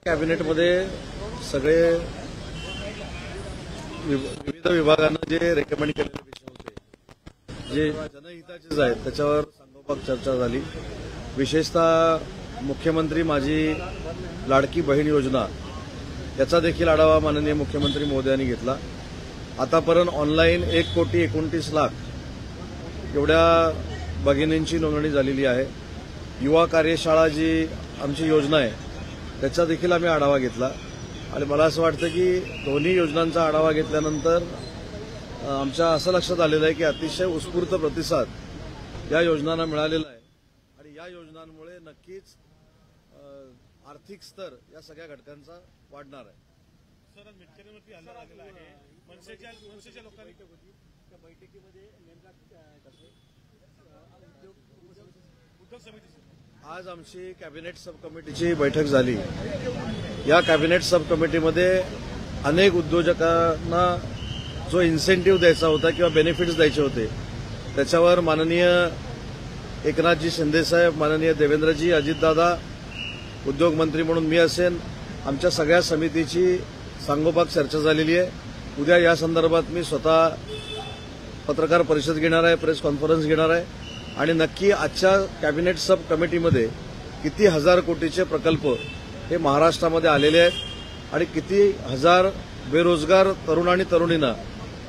कॅबिनेटमध्ये सगळे विविध विभागांना जे रेकमेंड केलेले विषय होते जे जनहिताचेच आहेत त्याच्यावर सांगोपात चर्चा झाली। विशेषतः मुख्यमंत्री माझी लाडकी बहीण योजना याचा देखील आढावा माननीय मुख्यमंत्री महोदयांनी घेतला। आतापर्यंत ऑनलाईन 1,29,00,000 एवढ्या भगिनींची नोंदणी झालेली आहे। युवा कार्यशाळा जी आमची योजना आहे त्याचा देखील आम्ही आढावा घेतला आणि मला असं वाटतं की दोन्ही योजनांचा आढावा घेतल्यानंतर आमच्या असं लक्षात आलेलं आहे की अतिशय उत्स्फूर्त प्रतिसाद या योजनांना मिळालेला आहे आणि या योजनांमुळे नक्कीच आर्थिक स्तर या सगळ्या घटकांचा वाढणार आहे। सर, मिटकरीवरती हल्ला झालेला आहे। मनसेच्या लोकांनी त्या बैठकीमध्ये उद्योग समिती आज आमची कॅबिनेट सब कमिटीची बैठक झाली। या कॅबिनेट सब कमिटीमध्ये अनेक उद्योजकांना जो इन्सेंटिव्ह द्यायचा होता किंवा बेनिफिट्स द्यायचे होते त्याच्यावर माननीय एकनाथजी शिंदेसाहेब, माननीय देवेंद्रजी, अजितदादा, उद्योग मंत्री म्हणून मी असेन, आमच्या सगळ्या समितीची सांगोपात चर्चा झालेली आहे। उद्या या संदर्भात मी स्वतः पत्रकार परिषद घेणार आहे, प्रेस कॉन्फरन्स घेणार आहे आणि नक्की आजच्या कॅबिनेट सब कमिटीमध्ये किती हजार कोटीचे प्रकल्प हे महाराष्ट्रामध्ये आलेले आहेत आणि किती हजार बेरोजगार तरुण आणि तरुणींना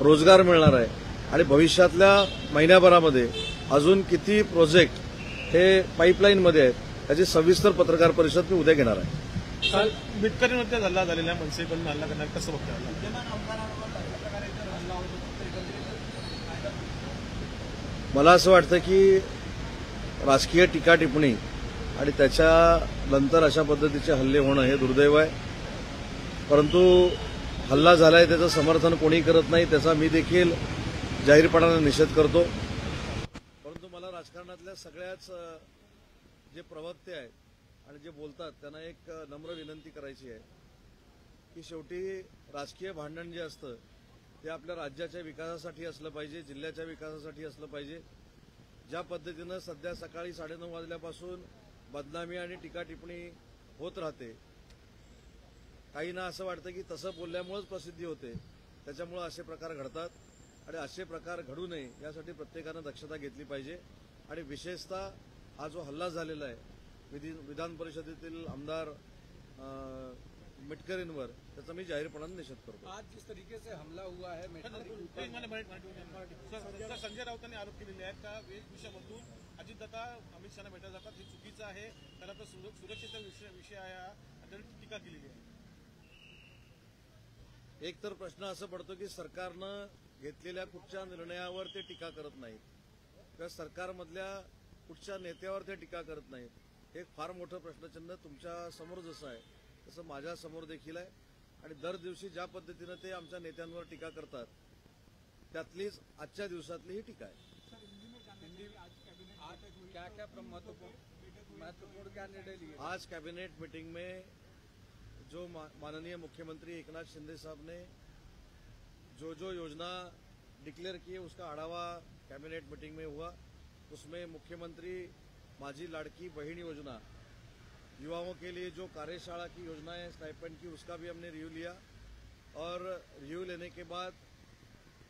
रोजगार मिळणार आहे आणि भविष्यातल्या महिन्याभरामध्ये अजून किती प्रोजेक्ट हे पाईपलाईनमध्ये आहेत त्याची सविस्तर पत्रकार परिषद मी उद्या घेणार आहे। काल मिटकरीवरती हल्ला झालेला, मनसेकडून हल्ला करणार कसं बघताय? मला असं वाटतं की राजकीय टीका टिप्पणी आणि त्याच्यानंतर अशा पद्धतीचे हल्ले होणं हे दुर्दैव आहे। परंतु हल्ला झालाय त्याचं समर्थन कोणी करत नाही, त्याचा मी देखील जाहीरपणाने निषेध करतो। परंतु मला राजकारणातल्या सगळ्याच जे प्रवक्ते आहेत आणि जे बोलतात त्यांना एक नम्र विनंती करायची आहे की शेवटी राजकीय भांडण जे असतं ते आपल्या राज्याच्या विकासासाठी असलं पाहिजे, जिल्ह्याच्या विकासासाठी असलं पाहिजे। ज्या पद्धतीनं सध्या सकाळी 9:30 वाजल्यापासून बदनामी आणि टीका टिप्पणी होत राहते, काहींना असं वाटतं की तसं बोलल्यामुळेच प्रसिद्धी होते, त्याच्यामुळे असे प्रकार घडतात आणि असे प्रकार घडू नये यासाठी प्रत्येकानं दक्षता घेतली पाहिजे। आणि विशेषतः हा जो हल्ला झालेला आहे विधान परिषदेतील आमदार मिटकरींवर त्याचा मी जाहीरपणाने निषेध करतो। आज जिस तरीके से हमला हुआ है संजय राऊतांनी आरोप केलेले आहेत का वेशभूषा बदलून अजितदादा अमित शहाना भेटायला जातात, हे चुकीचं आहे, त्याला तर सुरक्षेचा विषय आहे आणि टीका केलेली आहे। एक तर प्रश्न असा पडतो की सरकारनं घेतलेल्या कुठच्या निर्णयावर ते टीका करत नाहीत किंवा सरकारमधल्या कुठच्या नेत्यावर ते टीका करत नाहीत। हे फार मोठं प्रश्नचिन्ह तुमच्या समोर जसं आहे तसं माझ्या समोर देखील आहे आणि दर दिवशी ज्या पद्धतीनं ते आमच्या नेत्यांवर टीका करतात त्यातलीच आजच्या दिवसातली ही टीका आहे। आज कैबिनेट मीटिंग में जो माननीय मुख्यमंत्री एकनाथ शिंदे साहब ने जो योजना डिक्लेयर की उसका आढावा कैबिनेट मीटिंग में हुआ। उसमें मुख्यमंत्री माझी लाड़की बहन योजना, युवाओं के लिए जो कार्यशाला की योजना है स्टाइपेंड की, उसका भी हमने रिव्यू लिया और रिव्यू लेने के बाद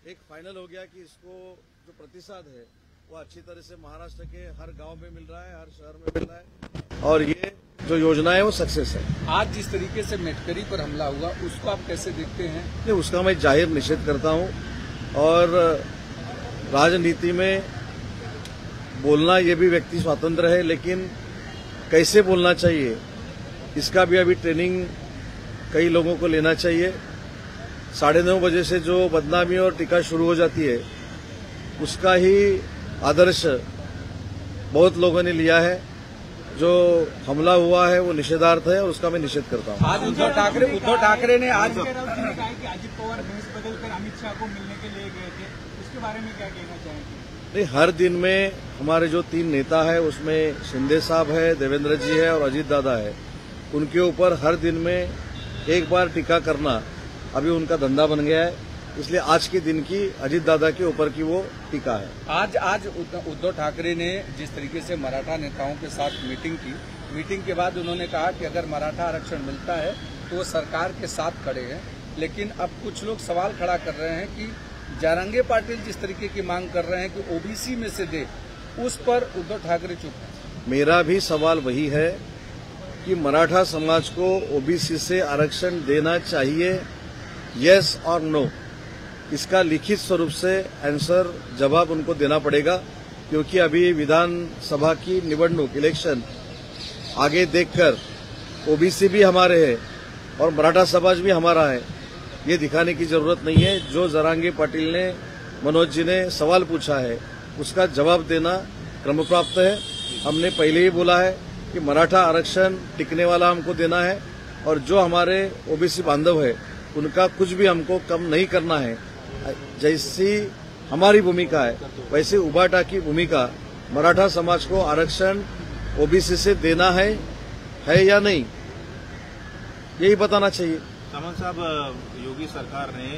एक फाइनल हो गया कि इसको जो प्रतिसाद है वो अच्छी तरह से महाराष्ट्र के हर गांव में मिल रहा है, हर शहर में मिल रहा है और ये जो योजना है वो सक्सेस है। आज जिस तरीके से मेटकरी पर हमला हुआ उसको आप कैसे देखते हैं? नहीं, उसका मैं जाहिर निषेध करता हूं और राजनीति में बोलना ये भी व्यक्ति स्वातंत्र है, लेकिन कैसे बोलना चाहिए इसका भी अभी ट्रेनिंग कई लोगों को लेना चाहिए। 9:30 बजे से जो बदनामी और टीका शुरू हो जाती है उसका ही आदर्श बहुत लोगों ने लिया है। जो हमला हुआ है वो निषेधार्थ है और उसका मैं निषेध करता हूं। आज उद्धव ठाकरे ने आज कहा कि अजित पवार भेष बदलकर अमित शाह को मिलने के लिए गए थे, उसके बारे में क्या कहना चाहेंगे? नहीं, हर दिन में हमारे जो 3 नेता है उसमें शिंदे साहब है, देवेंद्र जी है और अजीत दादा है, उनके ऊपर हर दिन में एक बार टीका करना अभी उनका धंधा बन गया है इसलिए आज के दिन की अजीत दादा के ऊपर की वो टीका है। आज उद्धव ठाकरे ने जिस तरीके से मराठा नेताओं के साथ मीटिंग की, मीटिंग के बाद उन्होंने कहा कि अगर मराठा आरक्षण मिलता है तो वो सरकार के साथ खड़े हैं, लेकिन अब कुछ लोग सवाल खड़ा कर रहे हैं कि जरांगे पाटिल जिस तरीके की मांग कर रहे हैं कि ओबीसी में से दे, उस पर उद्धव ठाकरे चुप हैं। मेरा भी सवाल वही है कि मराठा समाज को ओबीसी से आरक्षण देना चाहिए, यस और नो, इसका लिखित स्वरूप से आंसर जवाब उनको देना पड़ेगा, क्योंकि अभी विधानसभा की निवडणूक इलेक्शन आगे देखकर ओबीसी भी हमारे हैं और मराठा समाज भी हमारा है, ये दिखाने की जरूरत नहीं है। जो जरांगे पाटिल ने, मनोज जी ने सवाल पूछा है उसका जवाब देना क्रमप्राप्त है। हमने पहले ही बोला है कि मराठा आरक्षण टिकने वाला हमको देना है और जो हमारे ओबीसी बांधव है उनका कुछ भी हमको कम नहीं करना है। जैसी हमारी भूमिका है वैसे उबाटा की भूमिका, मराठा समाज को आरक्षण ओबीसी से देना है या नहीं, यही बताना चाहिए। सामंत साहब, योगी सरकार ने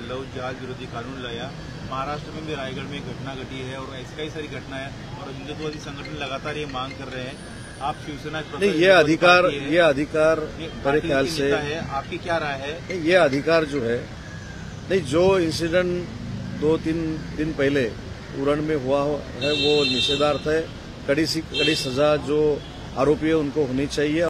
लव जिहाद विरोधी कानून लाया, महाराष्ट्र में भी रायगढ़ में घटना घटी है और ऐसी कई सारी घटना है और हिंदुत्ववादी संगठन लगातार ये मांग कर रहे हैं। आप शिवसेना नहीं, ये अधिकार मेरे ख्याल से है, आपकी क्या राय है? ये अधिकार जो है, नहीं, जो इंसिडेंट 2-3 दिन पहले उरण में हुआ है वो निषेधार्थ है। कड़ी से कड़ी सजा जो आरोपी है उनको होनी चाहिए।